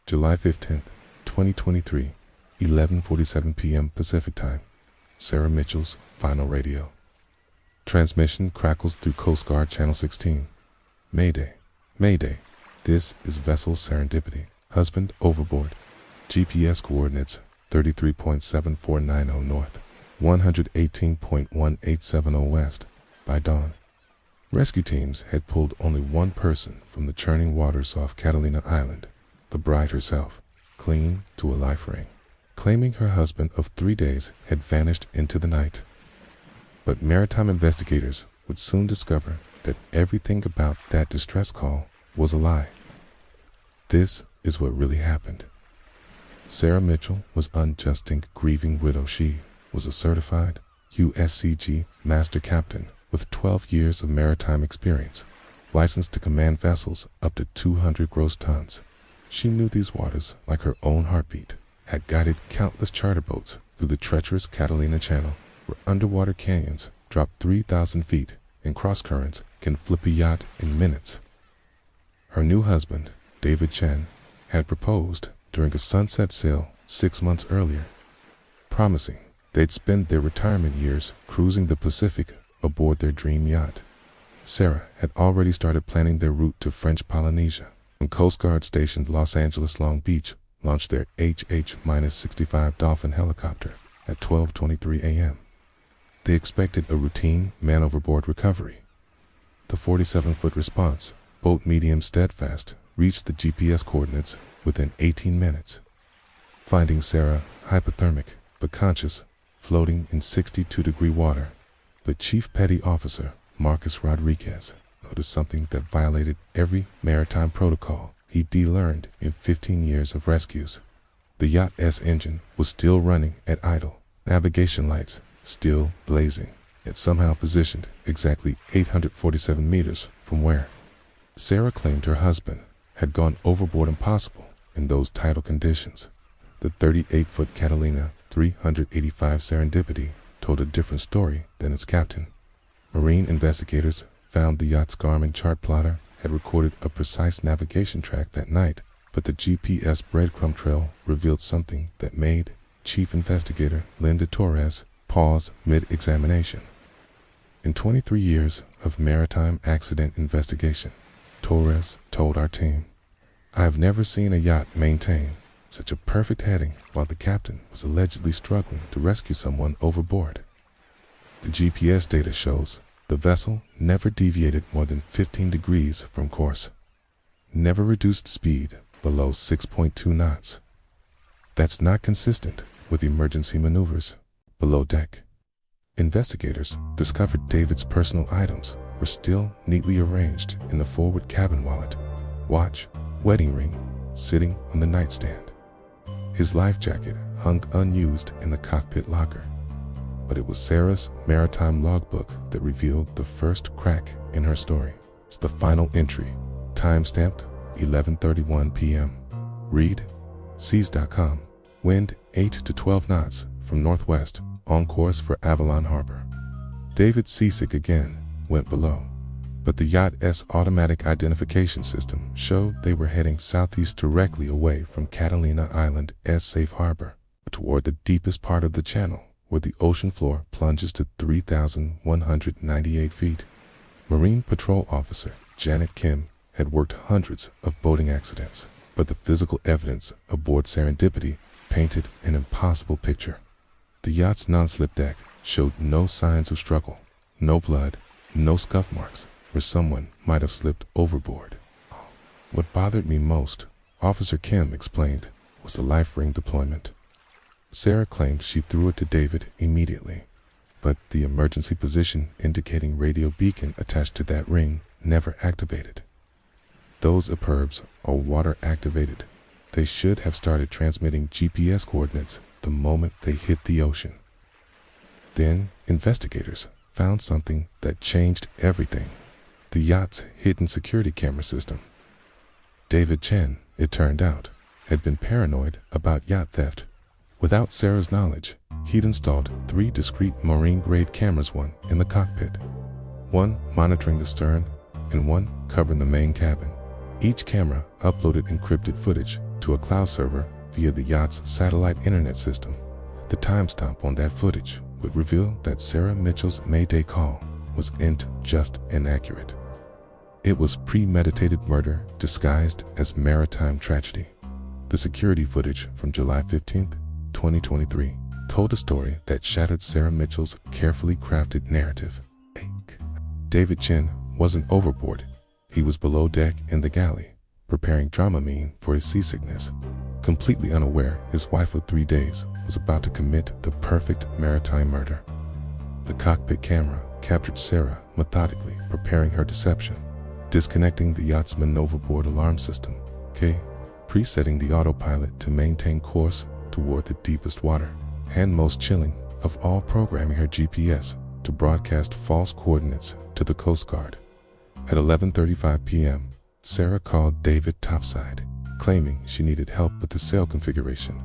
July 15th, 2023, 11:47 p.m. Pacific Time. Sarah Mitchell's final radio. Transmission crackles through Coast Guard Channel 16. Mayday. Mayday. This is vessel Serendipity. Husband overboard. GPS coordinates 33.7490 north, 118.1870 west. By dawn, rescue teams had pulled only one person from the churning waters off Catalina Island, the bride herself, clinging to a life ring, claiming her husband of 3 days had vanished into the night. But maritime investigators would soon discover that everything about that distress call was a lie. This is what really happened. Sarah Mitchell was unjusting grieving widow. She was a certified USCG master captain with 12 years of maritime experience, licensed to command vessels up to 200 gross tons. She knew these waters like her own heartbeat, had guided countless charter boats through the treacherous Catalina Channel, where underwater canyons drop 3,000 feet and cross currents can flip a yacht in minutes. Her new husband, David Chen, had proposed during a sunset sail 6 months earlier, promising they'd spend their retirement years cruising the Pacific aboard their dream yacht. Sarah had already started planning their route to French Polynesia when Coast Guard stationed Los Angeles Long Beach launched their HH-65 Dolphin helicopter at 12:23 a.m. They expected a routine man-overboard recovery. The 47-foot response, boat medium steadfast, reached the GPS coordinates within 18 minutes, finding Sarah hypothermic but conscious, floating in 62-degree water. But Chief Petty Officer Marcus Rodriguez noticed something that violated every maritime protocol he'd learned in 15 years of rescues. The yacht's engine was still running at idle, navigation lights still blazing, yet somehow positioned exactly 847 meters from where Sarah claimed her husband had gone overboard. Impossible in those tidal conditions. The 38-foot Catalina 385 Serendipity told a different story than its captain. Marine investigators found the yacht's Garmin chart plotter had recorded a precise navigation track that night, but the GPS breadcrumb trail revealed something that made Chief Investigator Linda Torres pause mid-examination. In 23 years of maritime accident investigation, Torres told our team, "I have never seen a yacht maintain such a perfect heading while the captain was allegedly struggling to rescue someone overboard. The GPS data shows the vessel never deviated more than 15 degrees from course, never reduced speed below 6.2 knots. That's not consistent with emergency maneuvers below deck." Investigators discovered David's personal items were still neatly arranged in the forward cabin wallet, watch, wedding ring, sitting on the nightstand. His life jacket hung unused in the cockpit locker. But it was Sarah's maritime logbook that revealed the first crack in her story. It's the final entry, time-stamped 11:31 p.m. Read, seas.com, wind 8 to 12 knots from northwest, on course for Avalon Harbor. David, seasick again, went below, but the yacht's automatic identification system showed they were heading southeast directly away from Catalina Island's safe harbor, toward the deepest part of the channel, where the ocean floor plunges to 3,198 feet. Marine Patrol Officer Janet Kim had worked hundreds of boating accidents, but the physical evidence aboard Serendipity painted an impossible picture. The yacht's non-slip deck showed no signs of struggle, no blood, no scuff marks where someone might have slipped overboard. What bothered me most, Officer Kim explained, was the life ring deployment. Sarah claimed she threw it to David immediately, but the emergency position indicating radio beacon attached to that ring never activated. Those APIRBs are water activated. They should have started transmitting GPS coordinates the moment they hit the ocean. Then investigators found something that changed everything: the yacht's hidden security camera system. David Chen, it turned out, had been paranoid about yacht theft. Without Sarah's knowledge, he'd installed 3 discrete marine-grade cameras, one in the cockpit, one monitoring the stern, and one covering the main cabin. Each camera uploaded encrypted footage to to a cloud server via the yacht's satellite internet system. The timestamp on that footage would reveal that Sarah Mitchell's Mayday call wasn't just inaccurate. It was premeditated murder disguised as maritime tragedy. The security footage from July 15, 2023, told a story that shattered Sarah Mitchell's carefully crafted narrative. David Chen wasn't overboard. He was below deck in the galley, preparing Dramamine for his seasickness. Completely unaware his wife of 3 days was about to commit the perfect maritime murder. The cockpit camera captured Sarah methodically preparing her deception, disconnecting the yachtsman overboard alarm system, presetting the autopilot to maintain course toward the deepest water, and most chilling of all, programming her GPS to broadcast false coordinates to the Coast Guard. At 11:35 p.m., Sarah called David topside, claiming she needed help with the sail configuration.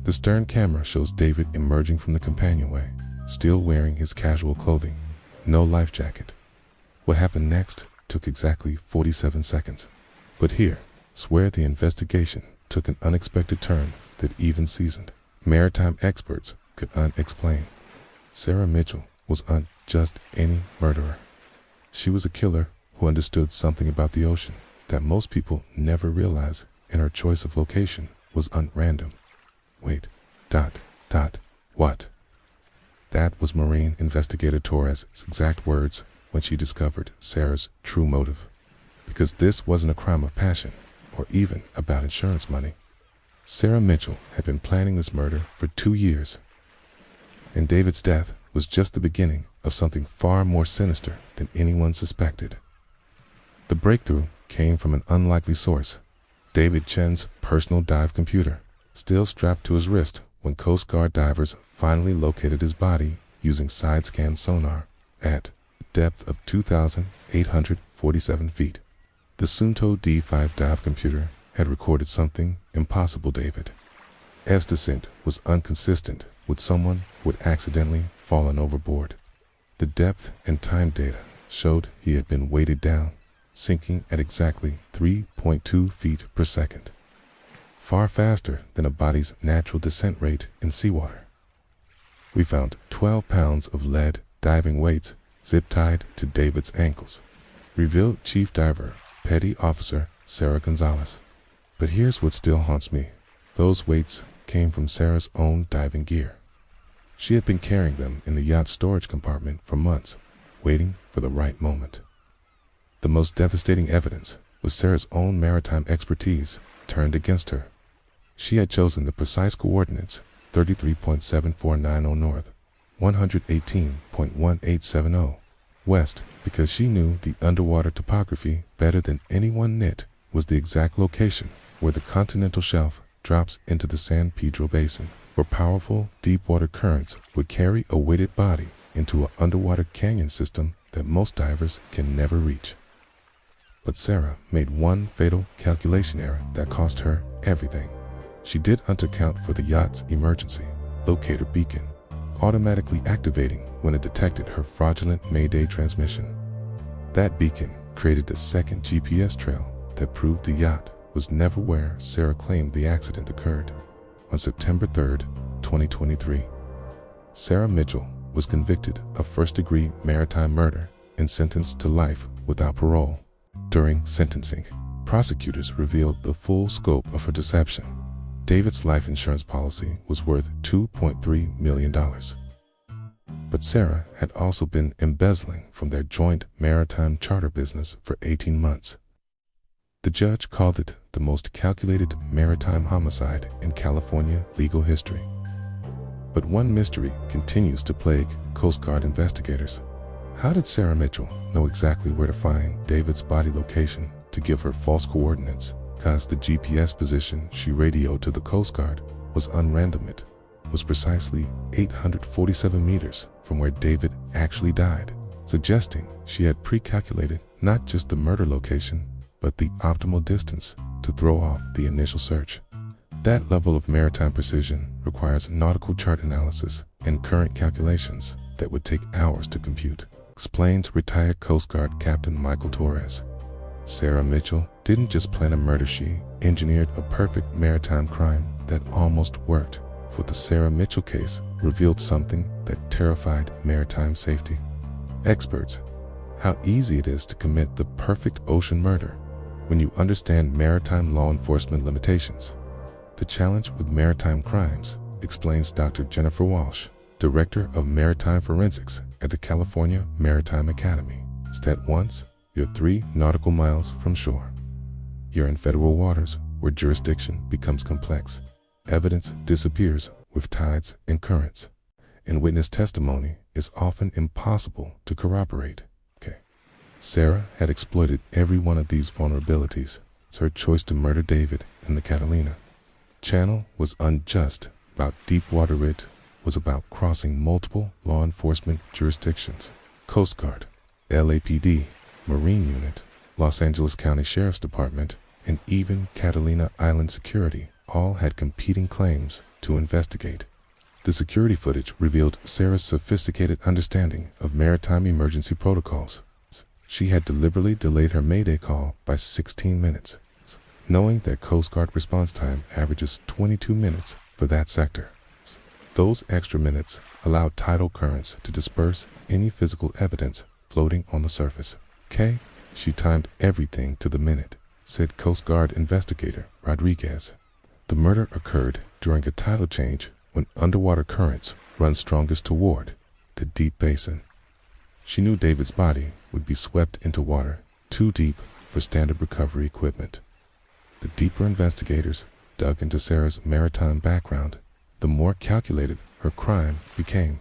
The stern camera shows David emerging from the companionway, still wearing his casual clothing, no life jacket. What happened next took exactly 47 seconds. But here, swear the investigation took an unexpected turn that even seasoned maritime experts could unexplain. Sarah Mitchell was just any murderer. She was a killer who understood something about the ocean that most people never realize, and her choice of location was unrandom. What? That was Marine investigator Torres' exact words when she discovered Sarah's true motive. Because this wasn't a crime of passion, or even about insurance money. Sarah Mitchell had been planning this murder for 2 years. And David's death was just the beginning of something far more sinister than anyone suspected. The breakthrough came from an unlikely source: David Chen's personal dive computer, still strapped to his wrist when Coast Guard divers finally located his body using side-scan sonar at a depth of 2,847 feet. The Sunto D5 dive computer had recorded something impossible. David's descent was inconsistent with someone who had accidentally fallen overboard. The depth and time data showed he had been weighted down, sinking at exactly 3.2 feet per second, far faster than a body's natural descent rate in seawater. We found 12 pounds of lead diving weights zip-tied to David's ankles, revealed Chief Diver Petty Officer Sarah Gonzalez. But here's what still haunts me. Those weights came from Sarah's own diving gear. She had been carrying them in the yacht's storage compartment for months, waiting for the right moment. The most devastating evidence was Sarah's own maritime expertise turned against her. She had chosen the precise coordinates 33.7490 north, 118.1870 west, because she knew the underwater topography better than anyone. It was the exact location where the continental shelf drops into the San Pedro Basin, where powerful deep-water currents would carry a weighted body into an underwater canyon system that most divers can never reach. But Sarah made one fatal calculation error that cost her everything. She didn't account for the yacht's emergency locator beacon, automatically activating when it detected her fraudulent Mayday transmission. That beacon created a second GPS trail that proved the yacht was never where Sarah claimed the accident occurred. On September 3, 2023, Sarah Mitchell was convicted of first-degree maritime murder and sentenced to life without parole. During sentencing, prosecutors revealed the full scope of her deception. David's life insurance policy was worth $2.3 million. But Sarah had also been embezzling from their joint maritime charter business for 18 months. The judge called it the most calculated maritime homicide in California legal history. But one mystery continues to plague Coast Guard investigators. How did Sarah Mitchell know exactly where to find David's body location to give her false coordinates? Because the GPS position she radioed to the Coast Guard was unrandom. It was precisely 847 meters from where David actually died, suggesting she had pre-calculated not just the murder location, but the optimal distance to throw off the initial search. That level of maritime precision requires nautical chart analysis and current calculations that would take hours to compute, explains retired Coast Guard Captain Michael Torres. Sarah Mitchell didn't just plan a murder, she engineered a perfect maritime crime that almost worked. For the Sarah Mitchell case revealed something that terrified maritime safety experts: how easy it is to commit the perfect ocean murder when you understand maritime law enforcement limitations. The challenge with maritime crimes, explains Dr. Jennifer Walsh, Director of Maritime Forensics at the California Maritime Academy, is that once you're 3 nautical miles from shore, you're in federal waters where jurisdiction becomes complex. Evidence disappears with tides and currents, and witness testimony is often impossible to corroborate. Sarah had exploited every one of these vulnerabilities. Her choice to murder David in the Catalina Channel was unjust. About deep-water, it was about crossing multiple law enforcement jurisdictions. Coast Guard, LAPD, Marine Unit, Los Angeles County Sheriff's Department, and even Catalina Island Security all had competing claims to investigate. The security footage revealed Sarah's sophisticated understanding of maritime emergency protocols. She had deliberately delayed her Mayday call by 16 minutes, knowing that Coast Guard response time averages 22 minutes for that sector. Those extra minutes allowed tidal currents to disperse any physical evidence floating on the surface. She timed everything to the minute, said Coast Guard investigator Rodriguez. The murder occurred during a tidal change when underwater currents run strongest toward the deep basin. She knew David's body would be swept into water too deep for standard recovery equipment. The deeper investigators dug into Sarah's maritime background, the more calculated her crime became.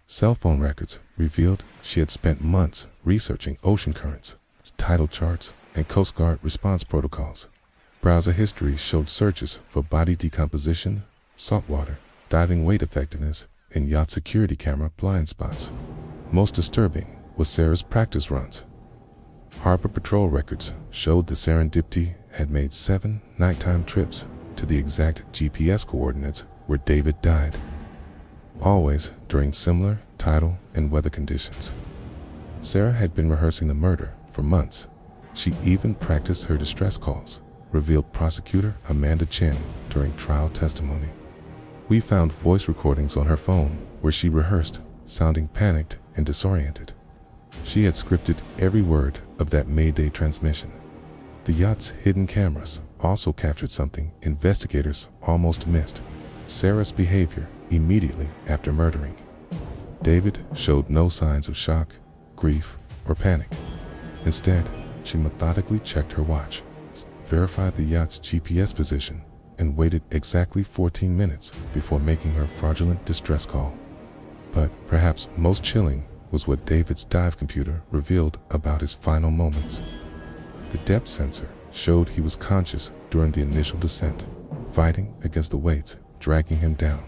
Cell phone records revealed she had spent months researching ocean currents, tidal charts, and Coast Guard response protocols. Browser history showed searches for body decomposition, saltwater, diving weight effectiveness, and yacht security camera blind spots. Most disturbing was Sarah's practice runs. Harbor Patrol records showed the Serendipity had made 7 nighttime trips to the exact GPS coordinates where David died, always during similar tidal and weather conditions. Sarah had been rehearsing the murder for months. She even practiced her distress calls, revealed prosecutor Amanda Chen during trial testimony. We found voice recordings on her phone where she rehearsed, sounding panicked and disoriented. She had scripted every word of that Mayday transmission. The yacht's hidden cameras also captured something investigators almost missed: Sarah's behavior immediately after murdering. David showed no signs of shock, grief, or panic. Instead, she methodically checked her watch, verified the yacht's GPS position, and waited exactly 14 minutes before making her fraudulent distress call. But perhaps most chilling was what David's dive computer revealed about his final moments. The depth sensor showed he was conscious during the initial descent, fighting against the weights dragging him down.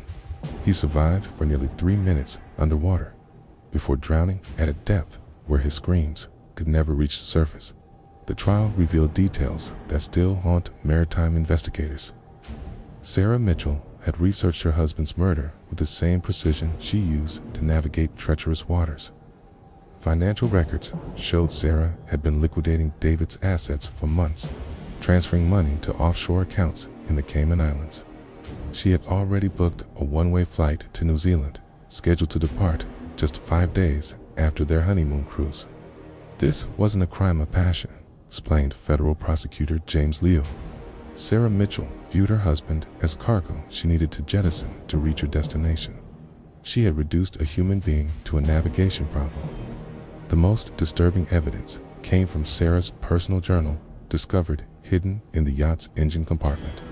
He survived for nearly 3 minutes underwater, before drowning at a depth where his screams could never reach the surface. The trial revealed details that still haunt maritime investigators. Sarah Mitchell had researched her husband's murder with the same precision she used to navigate treacherous waters. Financial records showed Sarah had been liquidating David's assets for months, transferring money to offshore accounts in the Cayman Islands. She had already booked a one-way flight to New Zealand, scheduled to depart just 5 days after their honeymoon cruise. This wasn't a crime of passion, explained federal prosecutor James Leo. Sarah Mitchell viewed her husband as cargo she needed to jettison to reach her destination. She had reduced a human being to a navigation problem. The most disturbing evidence came from Sarah's personal journal, discovered hidden in the yacht's engine compartment.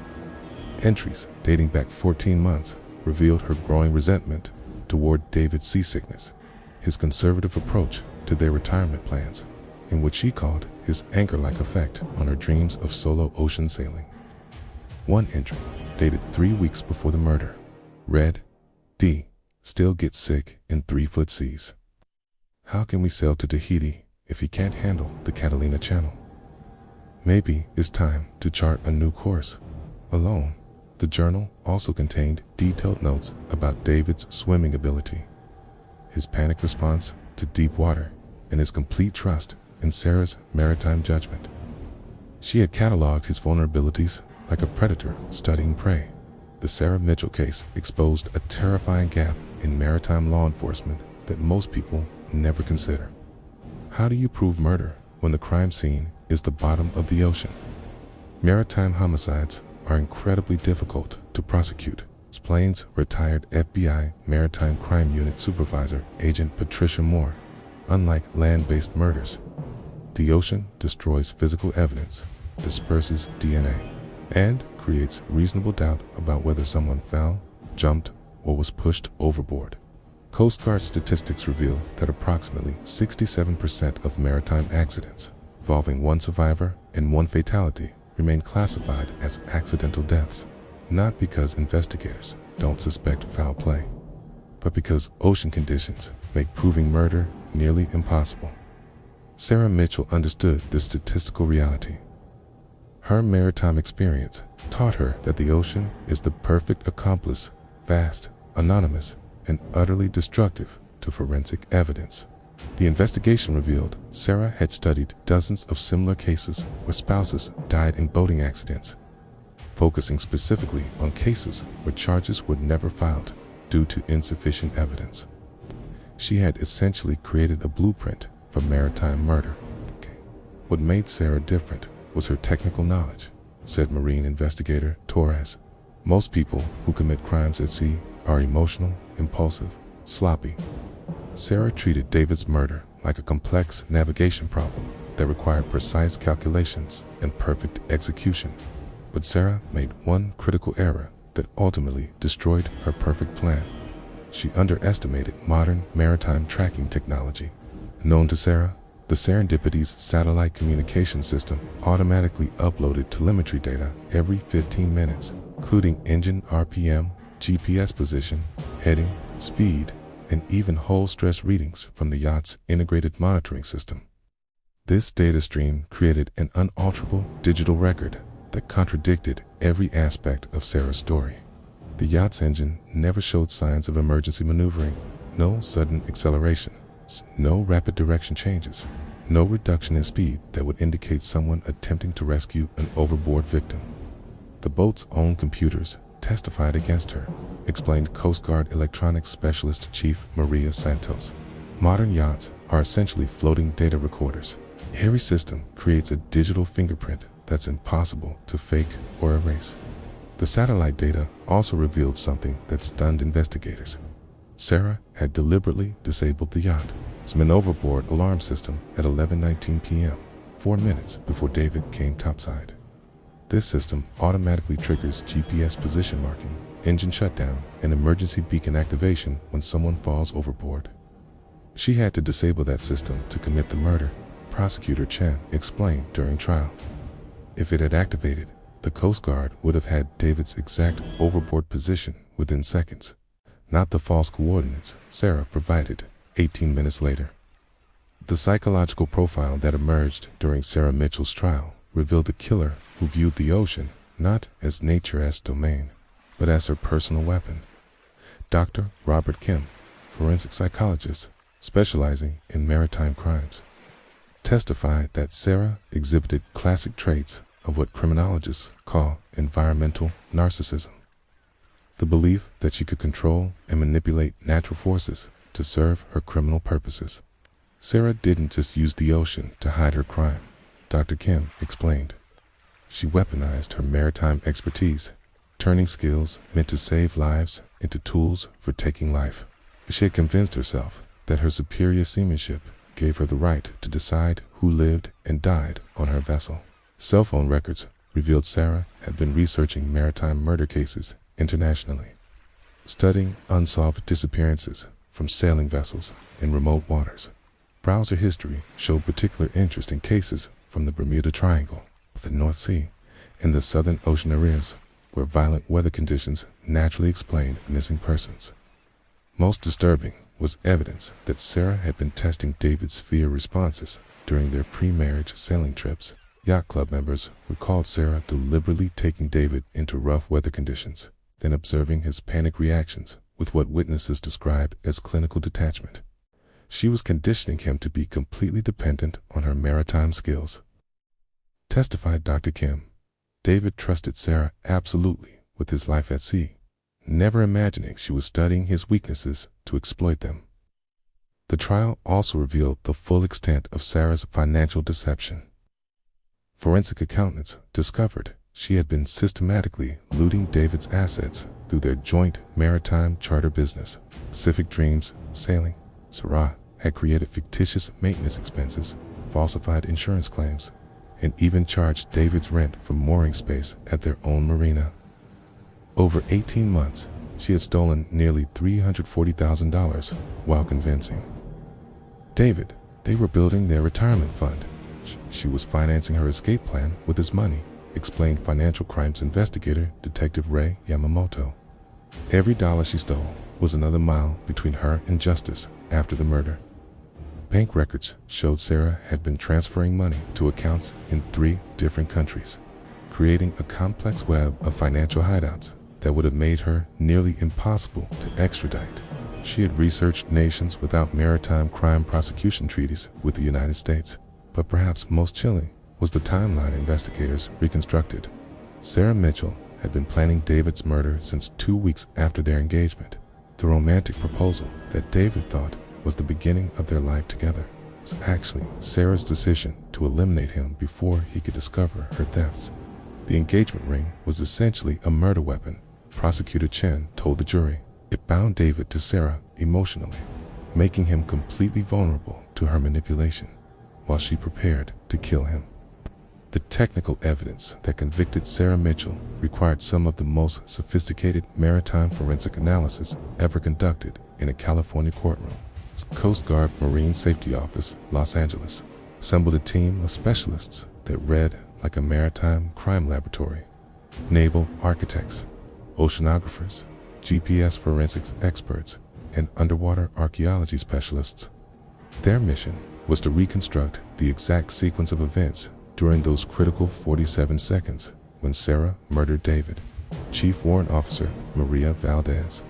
Entries dating back 14 months revealed her growing resentment toward David's seasickness, his conservative approach to their retirement plans, and what she called his anchor-like effect on her dreams of solo ocean sailing. One entry, dated 3 weeks before the murder, read, "D. Still gets sick in 3-foot seas. How can we sail to Tahiti if he can't handle the Catalina Channel? Maybe it's time to chart a new course, alone." The journal also contained detailed notes about David's swimming ability, his panic response to deep water, and his complete trust in Sarah's maritime judgment. She had cataloged his vulnerabilities like a predator studying prey. The Sarah Mitchell case exposed a terrifying gap in maritime law enforcement that most people never consider. How do you prove murder when the crime scene is the bottom of the ocean? Maritime homicides are incredibly difficult to prosecute, explains retired FBI Maritime Crime Unit Supervisor Agent Patricia Moore. Unlike land-based murders, the ocean destroys physical evidence, disperses DNA, and creates reasonable doubt about whether someone fell, jumped, or was pushed overboard. Coast Guard statistics reveal that approximately 67% of maritime accidents involving one survivor and one fatality remain classified as accidental deaths, not because investigators don't suspect foul play, but because ocean conditions make proving murder nearly impossible. Sarah Mitchell understood this statistical reality. Her maritime experience taught her that the ocean is the perfect accomplice, vast, anonymous, and utterly destructive to forensic evidence. The investigation revealed Sarah had studied dozens of similar cases where spouses died in boating accidents, focusing specifically on cases where charges were never filed due to insufficient evidence. She had essentially created a blueprint for maritime murder. What made Sarah different was her technical knowledge, said marine investigator Torres. Most people who commit crimes at sea are emotional, impulsive, sloppy. Sarah treated David's murder like a complex navigation problem that required precise calculations and perfect execution. But Sarah made one critical error that ultimately destroyed her perfect plan. She underestimated modern maritime tracking technology. Known to Sarah, the Serendipity's satellite communication system automatically uploaded telemetry data every 15 minutes, including engine RPM, GPS position, heading, speed, and even hull stress readings from the yacht's integrated monitoring system. This data stream created an unalterable digital record that contradicted every aspect of Sarah's story. The yacht's engine never showed signs of emergency maneuvering, no sudden acceleration, no rapid direction changes, no reduction in speed that would indicate someone attempting to rescue an overboard victim. The boat's own computers testified against her, explained Coast Guard Electronics Specialist Chief Maria Santos. Modern yachts are essentially floating data recorders. Every system creates a digital fingerprint that's impossible to fake or erase. The satellite data also revealed something that stunned investigators. Sarah had deliberately disabled the yacht's men overboard alarm system at 11:19 p.m., 4 minutes before David came topside. This system automatically triggers GPS position marking, engine shutdown, and emergency beacon activation when someone falls overboard. She had to disable that system to commit the murder, Prosecutor Chen explained during trial. If it had activated, the Coast Guard would have had David's exact overboard position within seconds, not the false coordinates Sarah provided 18 minutes later. The psychological profile that emerged during Sarah Mitchell's trial revealed a killer who viewed the ocean not as nature's domain, but as her personal weapon. Dr. Robert Kim, forensic psychologist specializing in maritime crimes, testified that Sarah exhibited classic traits of what criminologists call environmental narcissism. The belief that she could control and manipulate natural forces to serve her criminal purposes. Sarah didn't just use the ocean to hide her crime, Dr. Kim explained. She weaponized her maritime expertise, turning skills meant to save lives into tools for taking life. She had convinced herself that her superior seamanship gave her the right to decide who lived and died on her vessel. Cell phone records revealed Sarah had been researching maritime murder cases internationally, studying unsolved disappearances from sailing vessels in remote waters. Browser history showed particular interest in cases from the Bermuda Triangle, the North Sea, and the Southern Ocean areas, where violent weather conditions naturally explained missing persons. Most disturbing was evidence that Sarah had been testing David's fear responses during their pre-marriage sailing trips. Yacht Club members recalled Sarah deliberately taking David into rough weather conditions, then observing his panic reactions with what witnesses described as clinical detachment. She was conditioning him to be completely dependent on her maritime skills. Testified Dr. Kim. David trusted Sarah absolutely with his life at sea, never imagining she was studying his weaknesses to exploit them. The trial also revealed the full extent of Sarah's financial deception. Forensic accountants discovered she had been systematically looting David's assets through their joint maritime charter business. Pacific Dreams Sailing. Sarah had created fictitious maintenance expenses, falsified insurance claims, and even charged David's rent for mooring space at their own marina. Over 18 months, she had stolen nearly $340,000 while convincing David they were building their retirement fund. She was financing her escape plan with his money, explained financial crimes investigator Detective Ray Yamamoto. Every dollar she stole was another mile between her and justice after the murder. Bank records showed Sarah had been transferring money to accounts in 3 different countries, creating a complex web of financial hideouts that would have made her nearly impossible to extradite. She had researched nations without maritime crime prosecution treaties with the United States, but perhaps most chilling was the timeline investigators reconstructed. Sarah Mitchell had been planning David's murder since 2 weeks after their engagement. The romantic proposal that David thought was the beginning of their life together was actually Sarah's decision to eliminate him before he could discover her thefts. The engagement ring was essentially a murder weapon. Prosecutor Chen told the jury it bound David to Sarah emotionally, making him completely vulnerable to her manipulation, while she prepared to kill him. The technical evidence that convicted Sarah Mitchell required some of the most sophisticated maritime forensic analysis ever conducted in a California courtroom. Coast Guard Marine Safety Office, Los Angeles, assembled a team of specialists that read like a maritime crime laboratory. Naval architects, oceanographers, GPS forensics experts, and underwater archaeology specialists. Their mission was to reconstruct the exact sequence of events during those critical 47 seconds when Sarah murdered David. Chief Warrant Officer Maria Valdez,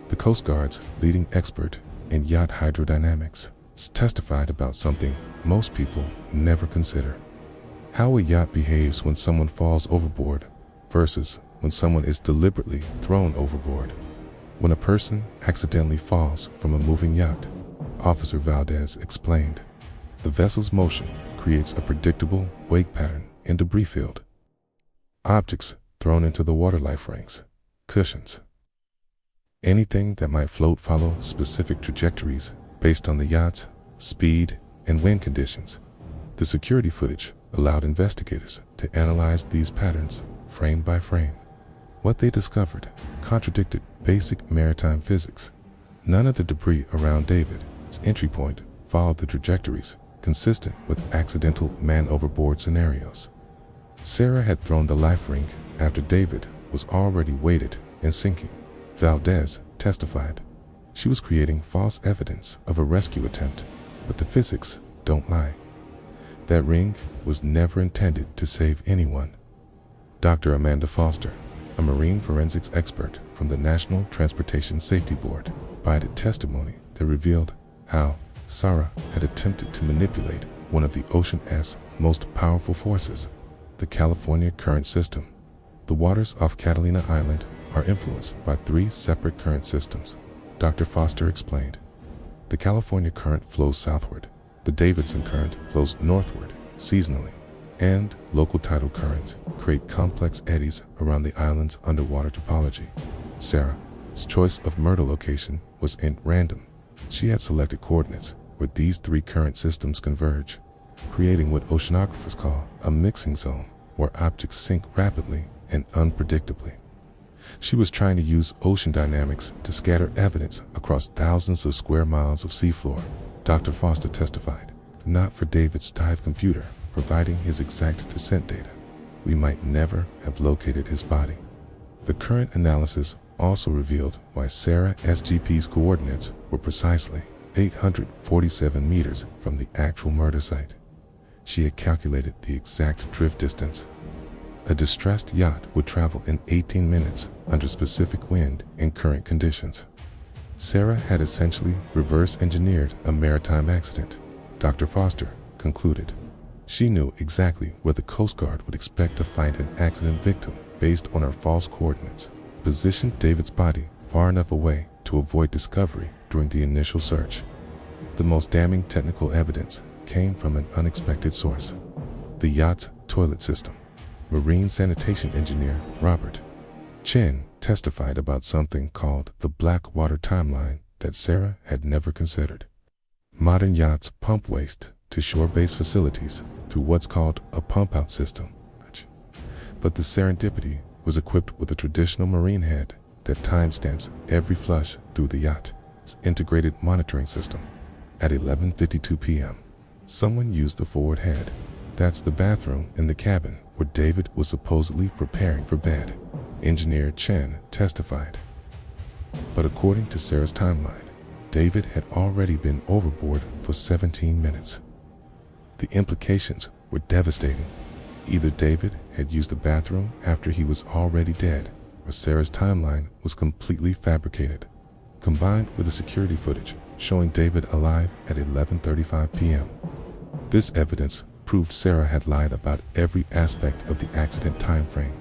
the Coast Guard's leading expert in yacht hydrodynamics, testified about something most people never consider: how a yacht behaves when someone falls overboard versus when someone is deliberately thrown overboard. When a person accidentally falls from a moving yacht, Officer Valdez explained, the vessel's motion creates a predictable wake pattern in debris field. Objects thrown into the water life rings, cushions, anything that might float follow specific trajectories based on the yacht's speed and wind conditions. The security footage allowed investigators to analyze these patterns frame by frame. What they discovered contradicted basic maritime physics. None of the debris around David's entry point followed the trajectories consistent with accidental man overboard scenarios. Sarah had thrown the life ring after David was already weighted and sinking. Valdez testified she was creating false evidence of a rescue attempt, but the physics don't lie. That ring was never intended to save anyone. Dr. Amanda Foster, a marine forensics expert from the National Transportation Safety Board, provided testimony that revealed how Sarah had attempted to manipulate one of the ocean's most powerful forces, the California current system. The waters off Catalina Island are influenced by 3 separate current systems, Dr. Foster explained. The California current flows southward, the Davidson current flows northward seasonally, and local tidal currents create complex eddies around the island's underwater topology. Sarah's choice of murder location was random. She had selected coordinates where these 3 current systems converge, creating what oceanographers call a mixing zone, where objects sink rapidly and unpredictably. She was trying to use ocean dynamics to scatter evidence across thousands of square miles of seafloor. Dr. Foster testified, not for David's dive computer providing his exact descent data, we might never have located his body. The current analysis also revealed why Sarah SGP's coordinates were precisely 847 meters from the actual murder site. She had calculated the exact drift distance. A distressed yacht would travel in 18 minutes under specific wind and current conditions. Sarah had essentially reverse engineered a maritime accident, Dr. Foster concluded. She knew exactly where the Coast Guard would expect to find an accident victim based on her false coordinates, positioned David's body far enough away to avoid discovery during the initial search. The most damning technical evidence came from an unexpected source: the yacht's toilet system. Marine sanitation engineer Robert Chen testified about something called the black water timeline that Sarah had never considered. Modern yachts pump waste to shore-based facilities through what's called a pump-out system. But the Serendipity was equipped with a traditional marine head that timestamps every flush through the yacht's integrated monitoring system. At 11:52 p.m., someone used the forward head. That's the bathroom in the cabin where David was supposedly preparing for bed, Engineer Chen testified. But according to Sarah's timeline, David had already been overboard for 17 minutes. The implications were devastating. Either David had used the bathroom after he was already dead, or Sarah's timeline was completely fabricated. Combined with the security footage showing David alive at 11:35 p.m., this evidence proved Sarah had lied about every aspect of the accident time frame.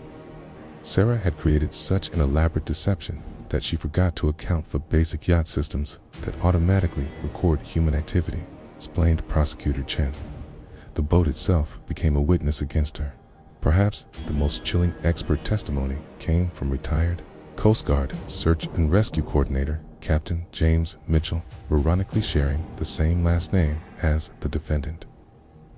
Sarah had created such an elaborate deception that she forgot to account for basic yacht systems that automatically record human activity, explained Prosecutor Chen. The boat itself became a witness against her. Perhaps the most chilling expert testimony came from retired Coast Guard Search and Rescue Coordinator Captain James Mitchell, ironically sharing the same last name as the defendant.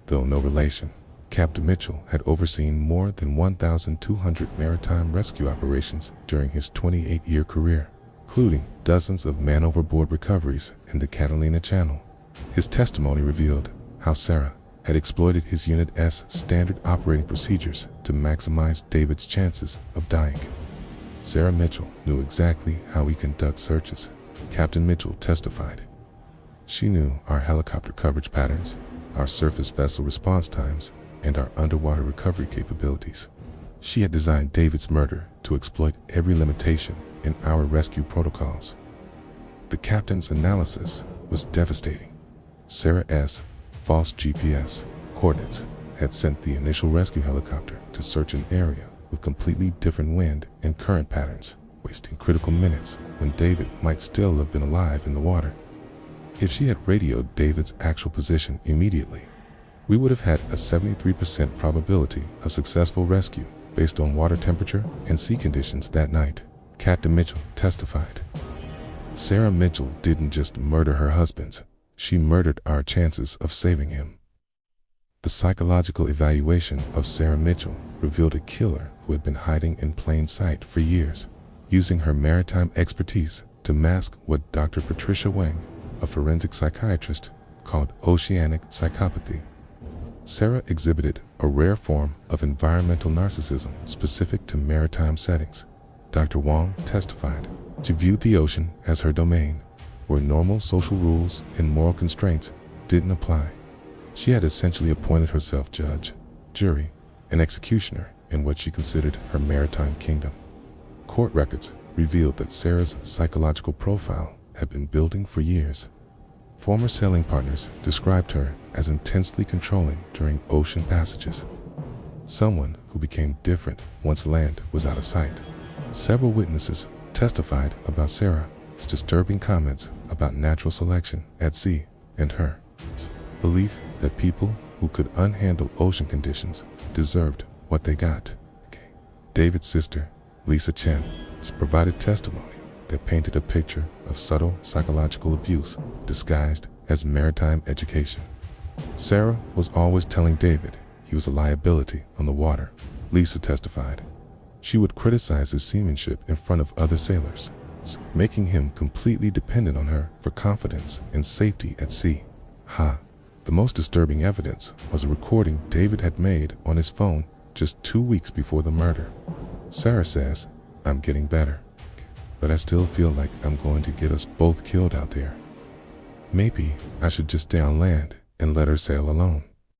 Though no relation, Captain Mitchell had overseen more than 1,200 maritime rescue operations during his 28-year career, including dozens of man-overboard recoveries in the Catalina Channel. His testimony revealed how Sarah had exploited his unit's standard operating procedures to maximize David's chances of dying. Sarah Mitchell knew exactly how we conduct searches, Captain Mitchell testified. She knew our helicopter coverage patterns, our surface vessel response times, and our underwater recovery capabilities. She had designed David's murder to exploit every limitation in our rescue protocols. The captain's analysis was devastating. Sarah's false GPS coordinates had sent the initial rescue helicopter to search an area with completely different wind and current patterns, wasting critical minutes when David might still have been alive in the water. If she had radioed David's actual position immediately, we would have had a 73% probability of successful rescue based on water temperature and sea conditions that night, Captain Mitchell testified. Sarah Mitchell didn't just murder her husband, she murdered our chances of saving him. The psychological evaluation of Sarah Mitchell revealed a killer who had been hiding in plain sight for years, using her maritime expertise to mask what Dr. Patricia Wang, a forensic psychiatrist, called oceanic psychopathy. Sarah exhibited a rare form of environmental narcissism specific to maritime settings. Dr. Wang testified. She viewed the ocean as her domain, where normal social rules and moral constraints didn't apply. She had essentially appointed herself judge, jury, and executioner in what she considered her maritime kingdom. Court records revealed that Sarah's psychological profile had been building for years. Former sailing partners described her as intensely controlling during ocean passages, someone who became different once land was out of sight. Several witnesses testified about Sarah's disturbing comments about natural selection at sea and her belief that people who could unhandle ocean conditions deserved what they got. David's sister, Lisa Chen, provided testimony that painted a picture of subtle psychological abuse disguised as maritime education. Sarah was always telling David he was a liability on the water, Lisa testified. She would criticize his seamanship in front of other sailors, making him completely dependent on her for confidence and safety at sea. The most disturbing evidence was a recording David had made on his phone just 2 weeks before the murder. Sarah says, "I'm getting better, but I still feel like I'm going to get us both killed out there. Maybe I should just stay on land and let her sail alone."